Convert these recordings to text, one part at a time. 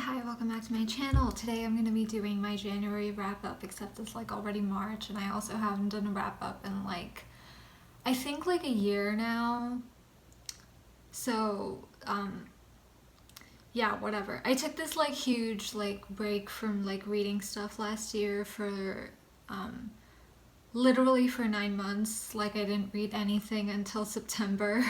Hi, welcome back to my channel. Today I'm going to be doing my January wrap-up, except it's like already March and I also haven't done a wrap-up in I think a year now. So, yeah, whatever. I took this huge break from reading stuff last year for literally for 9 months. I didn't read anything until September.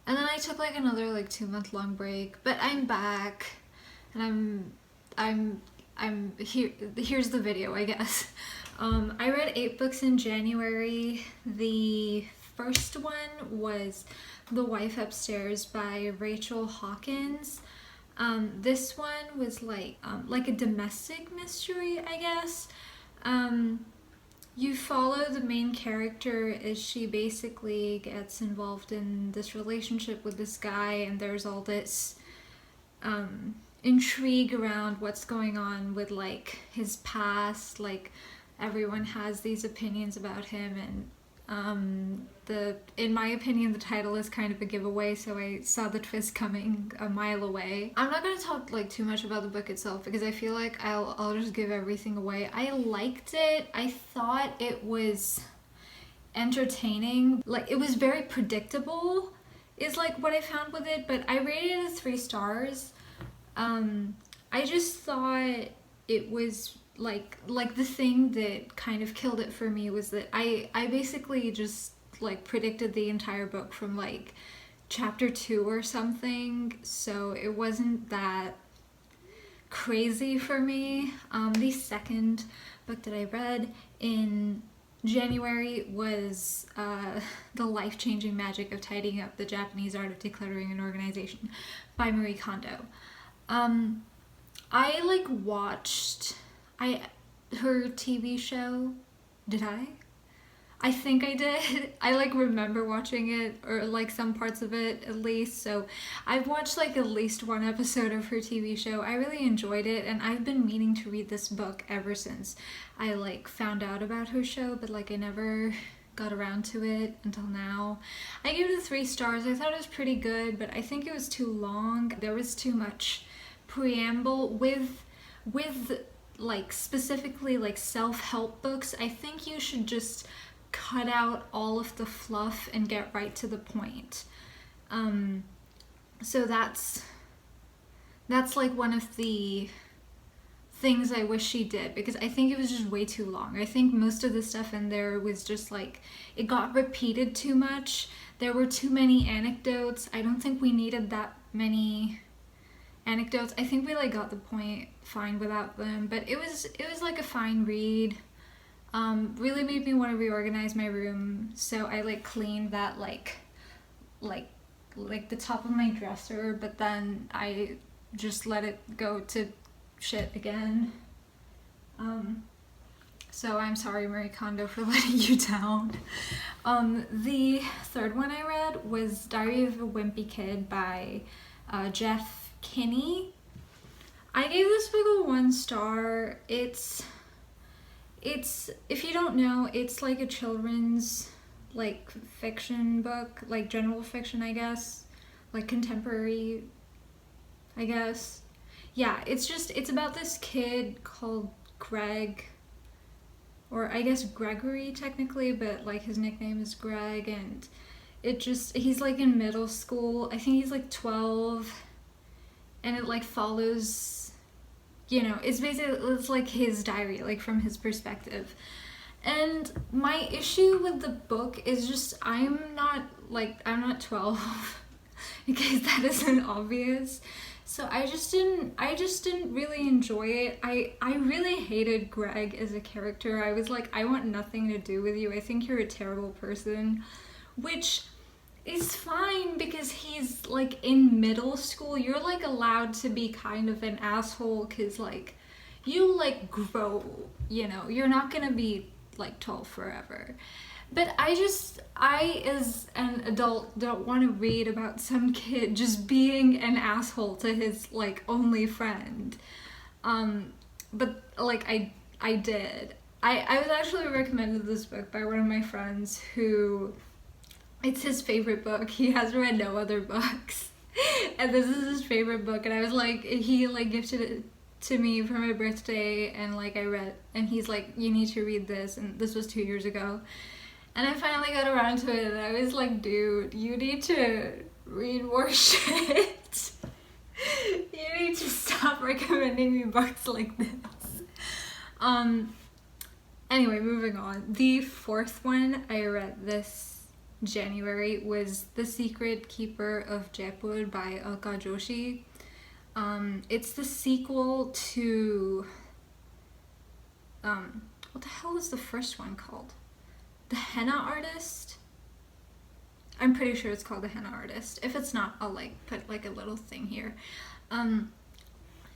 And then I took another 2-month long break, but I'm back, and I'm here. Here's the video, I guess. I read 8 books in January. The first one was The Wife Upstairs by Rachel Hawkins. This one was like a domestic mystery, I guess. You follow the main character as she basically gets involved in this relationship with this guy, and there's all this intrigue around what's going on with his past. Everyone has these opinions about him, and in my opinion, the title is kind of a giveaway, so I saw the twist coming a mile away. I'm not going to talk too much about the book itself because I feel like I'll just give everything away. I liked it. I thought it was entertaining. It was very predictable is what I found with it, but I rated it 3 stars. I just thought it was the thing that kind of killed it for me was that I basically just predicted the entire book from chapter 2 or something, so it wasn't that crazy for me. The second book that I read in January was The Life-Changing Magic of Tidying Up: The Japanese Art of Decluttering an Organization by Marie Kondo. I watched her TV show. Did I? I think I did. I remember watching it, or some parts of it at least. So I've watched at least 1 episode of her TV show. I really enjoyed it, and I've been meaning to read this book ever since I found out about her show, but I never got around to it until now. I gave it 3 stars. I thought it was pretty good, but I think it was too long. There was too much preamble with specifically self-help books. I think you should just cut out all of the fluff and get right to the point. So that's one of the things I wish she did, because I think it was just way too long. I think most of the stuff in there was just it got repeated too much. There were too many anecdotes. I don't think we needed that many anecdotes. I think we got the point fine without them, but it was a fine read. Really made me want to reorganize my room, so I cleaned that the top of my dresser, but then I just let it go to shit again. So I'm sorry, Marie Kondo, for letting you down. The third one I read was Diary of a Wimpy Kid by Jeff Kinney. I gave this book a 1 star. It's if you don't know, it's a children's fiction book, general fiction, I guess, contemporary, I guess. Yeah, it's about this kid called Greg, or I guess Gregory technically, but his nickname is Greg, and he's in middle school. I think he's 12, and it follows, it's basically his diary, from his perspective. And my issue with the book is just I'm not 12 in case that isn't obvious. So I just didn't really enjoy it. I really hated Greg as a character. I was I want nothing to do with you. I think you're a terrible person, which is fine because he's in middle school. You're allowed to be kind of an asshole because you grow, you're not gonna be 12 forever. But I as an adult don't want to read about some kid just being an asshole to his only friend. But I did. I was actually recommended this book by one of my friends who, it's his favorite book. He has read no other books. And this is his favorite book, and I was like, he like gifted it to me for my birthday, and like I read, and he's like, you need to read this, and this was 2 years ago, and I finally got around to it, and I was like, dude, you need to read more shit. You need to stop recommending me books like this. Anyway, moving on. The fourth one I read this January was The Secret Keeper of Jaipur by Alka Joshi. It's the sequel to what the hell is the first one called? The Henna Artist? I'm pretty sure it's called The Henna Artist. If it's not, I'll like put like a little thing here.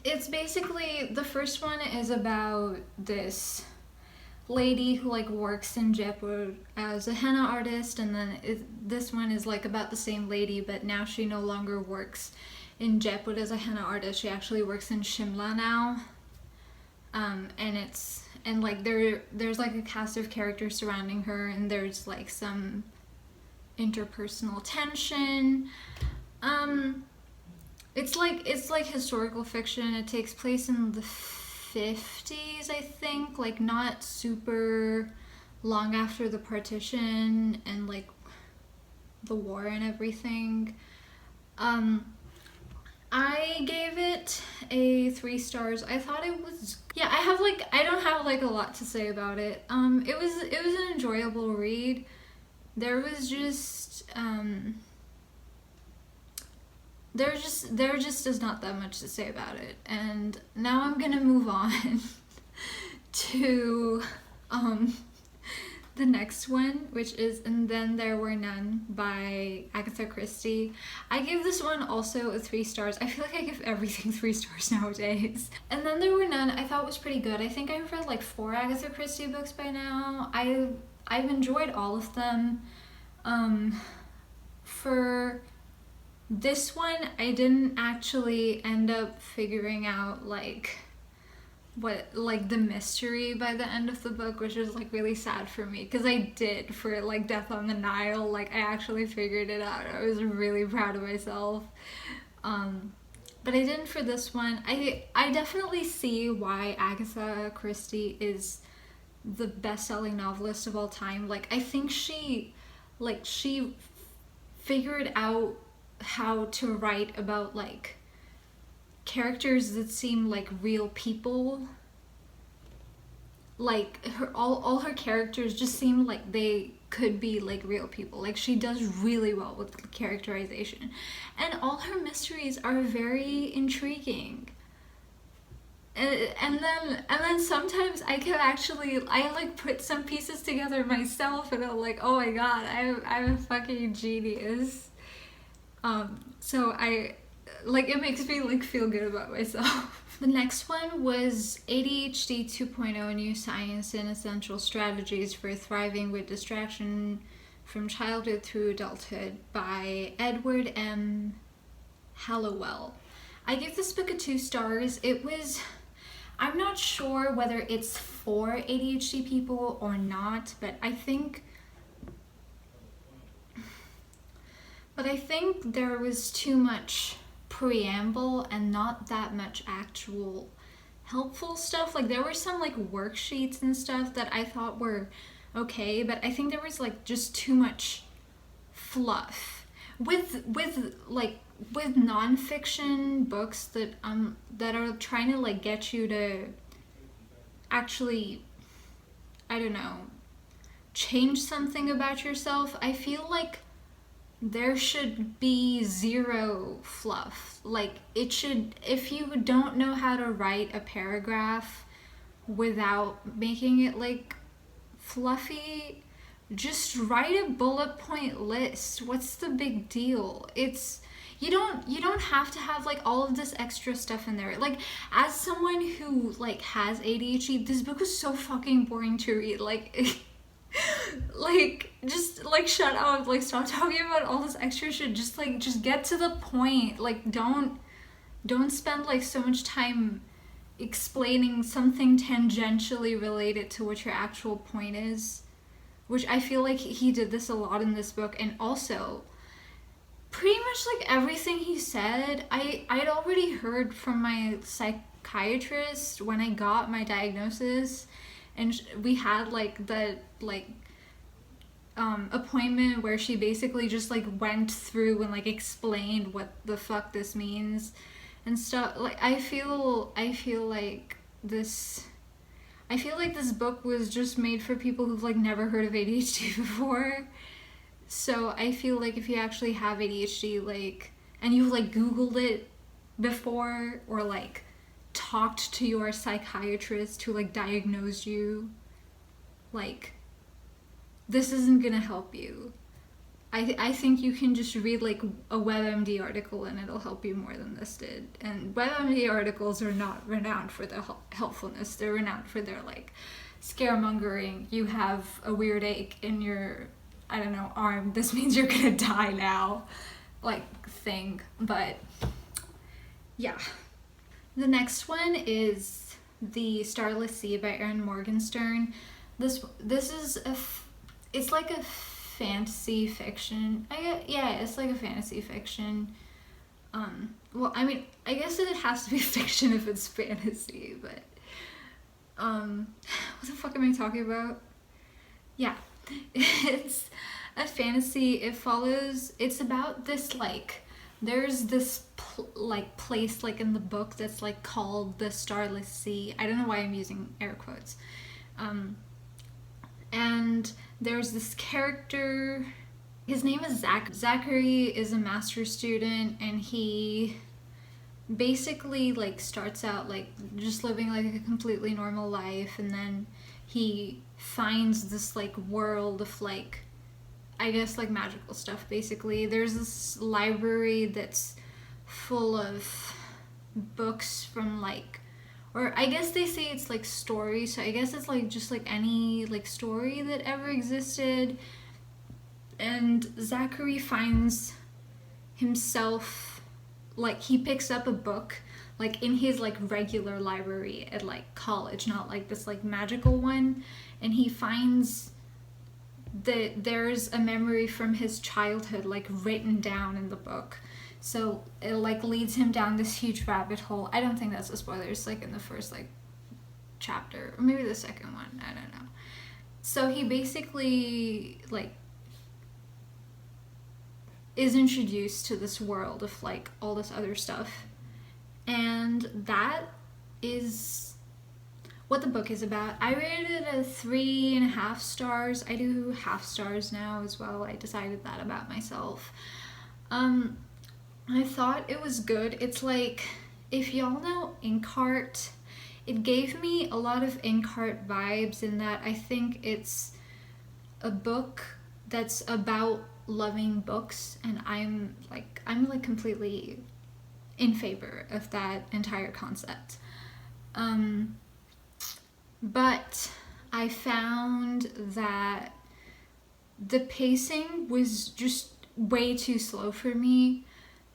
It's basically, the first one is about this lady who like works in Jaipur as a henna artist, and then this one is like about the same lady, but now she no longer works in Jaipur as a henna artist. She actually works in Shimla now. And like there's like a cast of characters surrounding her, and there's like some interpersonal tension. It's like historical fiction. It takes place in the 50s, I think, like not super long after the partition and like the war and everything. I gave it a 3 stars. I thought it was, yeah, I don't have like a lot to say about it. It was an enjoyable read. There just is not that much to say about it. And now I'm gonna move on to the next one, which is And Then There Were None by Agatha Christie. I gave this one also a 3 stars. I feel like I give everything 3 stars nowadays. And Then There Were None I thought was pretty good. I think I've read like 4 Agatha Christie books by now. I've enjoyed all of them. For this one, I didn't actually end up figuring out like what like the mystery by the end of the book, which was like really sad for me, because I did for like Death on the Nile. Like I actually figured it out. I was really proud of myself. But I didn't for this one. I definitely see why Agatha Christie is the best-selling novelist of all time. Like I think she figured out how to write about like characters that seem like real people. Like all her characters just seem like they could be like real people. Like she does really well with characterization, and all her mysteries are very intriguing. And then sometimes I like put some pieces together myself, and I'm like, oh my god, I'm a fucking genius. So it makes me like feel good about myself. The next one was ADHD 2.0 New Science and Essential Strategies for Thriving with Distraction from Childhood Through Adulthood by Edward M. Hallowell. I gave this book a 2 stars. I'm not sure whether it's for ADHD people or not, but I think there was too much preamble and not that much actual helpful stuff. Like there were some like worksheets and stuff that I thought were okay, but I think there was like just too much fluff with nonfiction books that are trying to like get you to actually, I don't know, change something about yourself. I feel like there should be 0 fluff. Like it should, if you don't know how to write a paragraph without making it like fluffy, just write a bullet point list. What's the big deal? You don't have to have like all of this extra stuff in there. Like as someone who like has ADHD, this book is so fucking boring to read. Like just like shut up, like stop talking about all this extra shit. Just get to the point. Like don't spend like so much time explaining something tangentially related to what your actual point is, which I feel like he did this a lot in this book. And also pretty much like everything he said, I'd already heard from my psychiatrist when I got my diagnosis, and we had like the appointment where she basically just like went through and like explained what the fuck this means and stuff. Like I feel like this book was just made for people who've like never heard of ADHD before. So I feel like if you actually have ADHD, like, and you've like Googled it before or like talked to your psychiatrist who like diagnosed you, like, this isn't gonna help you. I think you can just read like a WebMD article and it'll help you more than this did. And WebMD articles are not renowned for their helpfulness. They're renowned for their like scaremongering. You have a weird ache in your, I don't know, arm. This means you're gonna die now, like thing. But yeah. The next one is The Starless Sea by Erin Morgenstern. This is it's like a fantasy fiction. It's like a fantasy fiction. Well, I mean, I guess it has to be fiction if it's fantasy, but what the fuck am I talking about? Yeah, it's a fantasy. It's about this like, there's this place like in the book that's like called the Starless Sea. I don't know why I'm using air quotes. And there's this character, his name is Zach. Zachary is a master's student, and he basically like starts out like just living like a completely normal life, and then he finds this like world of like, I guess like magical stuff. Basically there's this library that's full of books from like, or I guess they say it's like stories, so I guess it's like just like any like story that ever existed. And Zachary finds himself, like he picks up a book like in his like regular library at like college, not like this like magical one, and he finds that there's a memory from his childhood like written down in the book. So it like leads him down this huge rabbit hole. I don't think that's a spoiler. It's like in the first like chapter, or maybe the second one. I don't know. So he basically like is introduced to this world of like all this other stuff. And that is what the book is about. I rated it a 3.5 stars. I do half stars now as well. I decided that about myself. I thought it was good. It's like, if y'all know Inkheart, it gave me a lot of Inkheart vibes in that I think it's a book that's about loving books, and I'm like completely in favor of that entire concept. But I found that the pacing was just way too slow for me.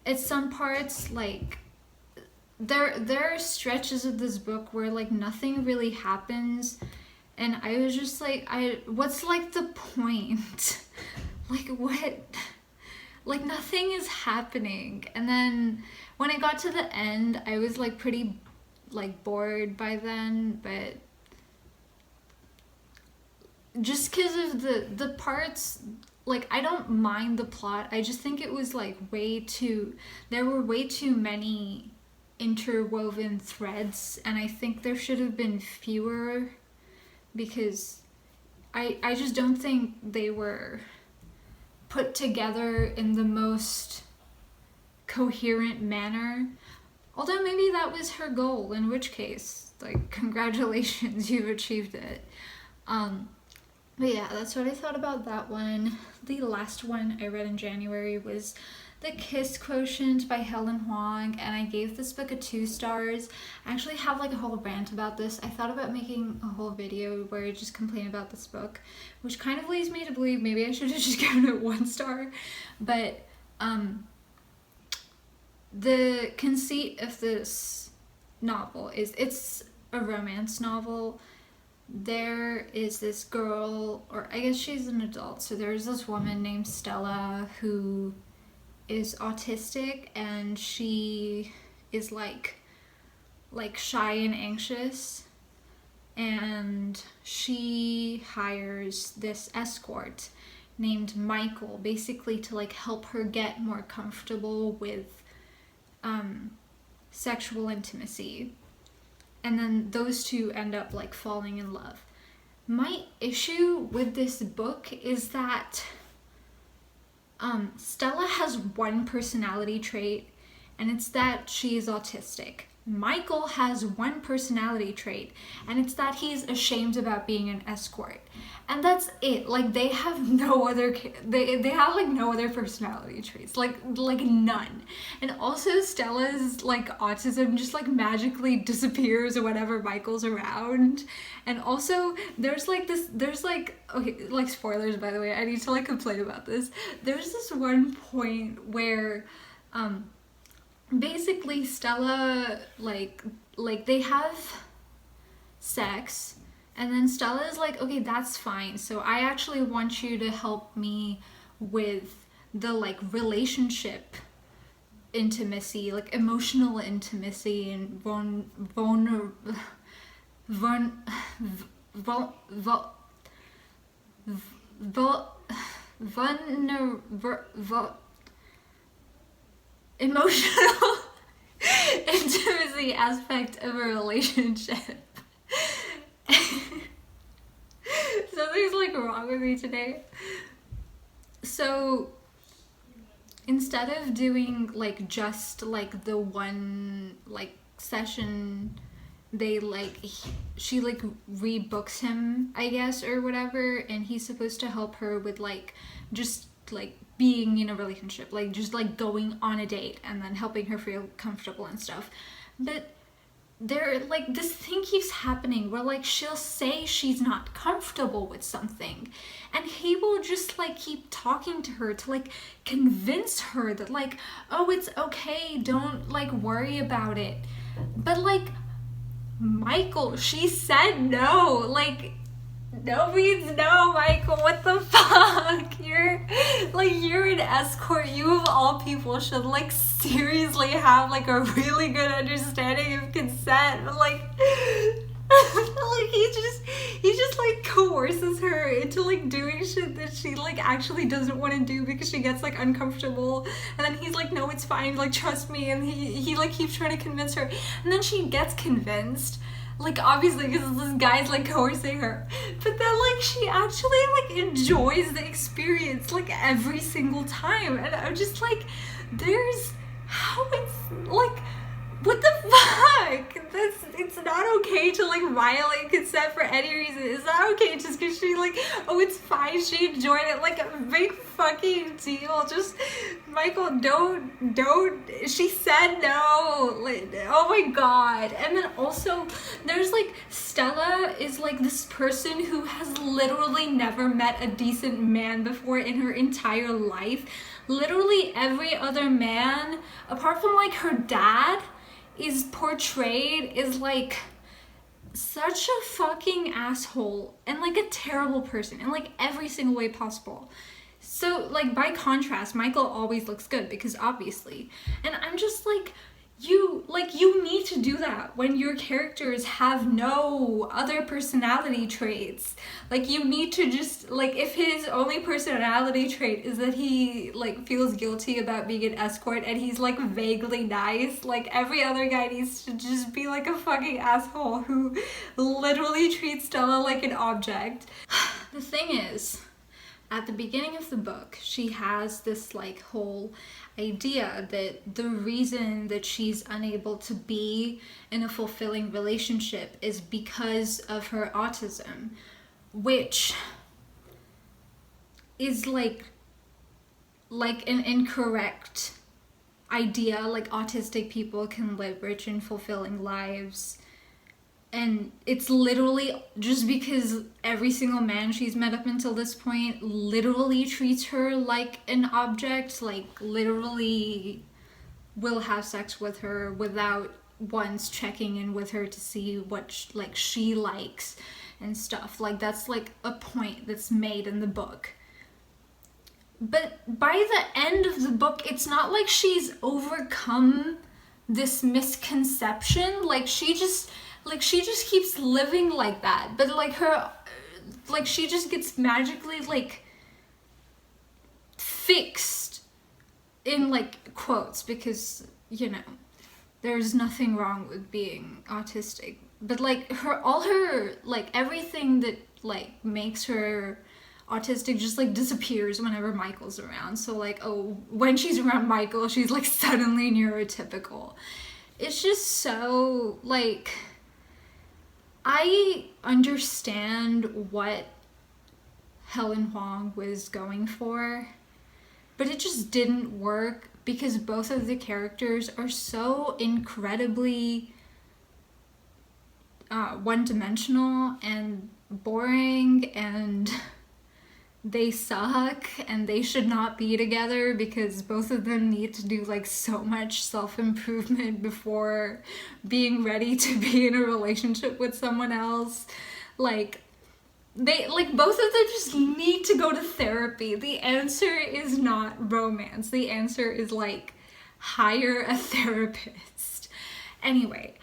At some parts, like there are stretches of this book where like nothing really happens, and I was just like, what's like the point? Like what? Like nothing is happening. And then when I got to the end, I was like pretty like bored by then, but just because of the parts, like I don't mind the plot, I just think it was like there were way too many interwoven threads, and I think there should have been fewer, because I just don't think they were put together in the most coherent manner. Although maybe that was her goal, in which case, like, congratulations, you've achieved it. But yeah, that's what I thought about that one. The last one I read in January was The Kiss Quotient by Helen Huang, and I gave this book a 2 stars. I actually have like a whole rant about this. I thought about making a whole video where I just complain about this book, which kind of leads me to believe maybe I should have just given it 1 star. But the conceit of this novel is it's a romance novel. There is this girl, or I guess she's an adult, so there's this woman named Stella who is autistic, and she is like shy and anxious, and she hires this escort named Michael, basically to like help her get more comfortable with sexual intimacy. And then those two end up like falling in love. My issue with this book is that Stella has one personality trait, and it's that she is autistic. Michael has one personality trait, and it's that he's ashamed about being an escort. And that's it. Like, they have no other, they have like no other personality traits, like none. And also Stella's like autism just like magically disappears whenever Michael's around. And also there's like, okay, like spoilers by the way, I need to like complain about this. There's this one point where basically Stella like they have sex, and then Stella is like, okay, that's fine, so I actually want you to help me with the like relationship intimacy, like emotional intimacy, and emotional intimacy aspect of a relationship. Something's like wrong with me today. So instead of doing like just like the one like session, they like she like rebooks him, I guess, or whatever, and he's supposed to help her with like just like being in a relationship, like just like going on a date and then helping her feel comfortable and stuff. But there, like, this thing keeps happening where like she'll say she's not comfortable with something, and he will just like keep talking to her to like convince her that like, oh, it's okay, don't like worry about it. But like, Michael, she said no. Like, no means no, Michael. What the fuck? You're an escort. You of all people should like seriously have like a really good understanding of consent. But like, like he just like coerces her into like doing shit that she like actually doesn't want to do because she gets like uncomfortable. And then he's like, no, it's fine. Like, trust me. And he like keeps trying to convince her. And then she gets convinced. Like, obviously, because this guy's, like, coercing her. But then, like, she actually, like, enjoys the experience, like, every single time. And I'm just like, how it's, like, what the fuck? It's not okay to, like, violate consent for any reason. It's not okay just because she, like, oh, it's fine, she enjoyed it. Like, a big fucking deal. Just, Michael, don't, she said no. Like, oh my god. And then also, there's, like, Stella is, like, this person who has literally never met a decent man before in her entire life. Literally every other man, apart from, like, her dad, is portrayed as like such a fucking asshole and like a terrible person in like every single way possible. So like, by contrast, Michael always looks good because obviously, and I'm just like, you need to do that when your characters have no other personality traits. Like, you need to just, like, if his only personality trait is that he, like, feels guilty about being an escort and he's, like, vaguely nice, like, every other guy needs to just be, like, a fucking asshole who literally treats Stella like an object. The thing is, at the beginning of the book, she has this, like, whole idea that the reason that she's unable to be in a fulfilling relationship is because of her autism, which is like an incorrect idea. Like, autistic people can live rich and fulfilling lives, and it's literally just because every single man she's met up until this point literally treats her like an object, like literally will have sex with her without once checking in with her to see what she likes and stuff. Like, that's like a point that's made in the book. but by the end of the book, it's not like she's overcome this misconception. Like she just keeps living like that. But like her, like she just gets magically like fixed in like quotes, because you know there's nothing wrong with being autistic. But like all her like everything that like makes her autistic just like disappears whenever Michael's around. So like, oh, when she's around Michael, she's like suddenly neurotypical. It's just so like, I understand what Helen Huang was going for, but it just didn't work because both of the characters are so incredibly one-dimensional and boring, and they suck, and they should not be together because both of them need to do like so much self-improvement before being ready to be in a relationship with someone else. Like they like both of them just need to go to therapy. The answer is not romance. The answer is like hire a therapist. Anyway,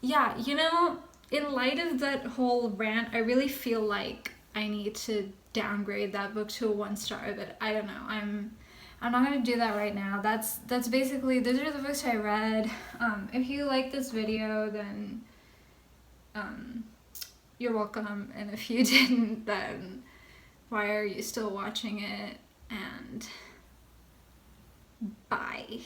yeah, you know, in light of that whole rant, I really feel like I need to downgrade that book to a 1 star, but I don't know. I'm not gonna do that right now. That's basically, those are the books I read. If you like this video, then you're welcome, and if you didn't, then why are you still watching it? And bye.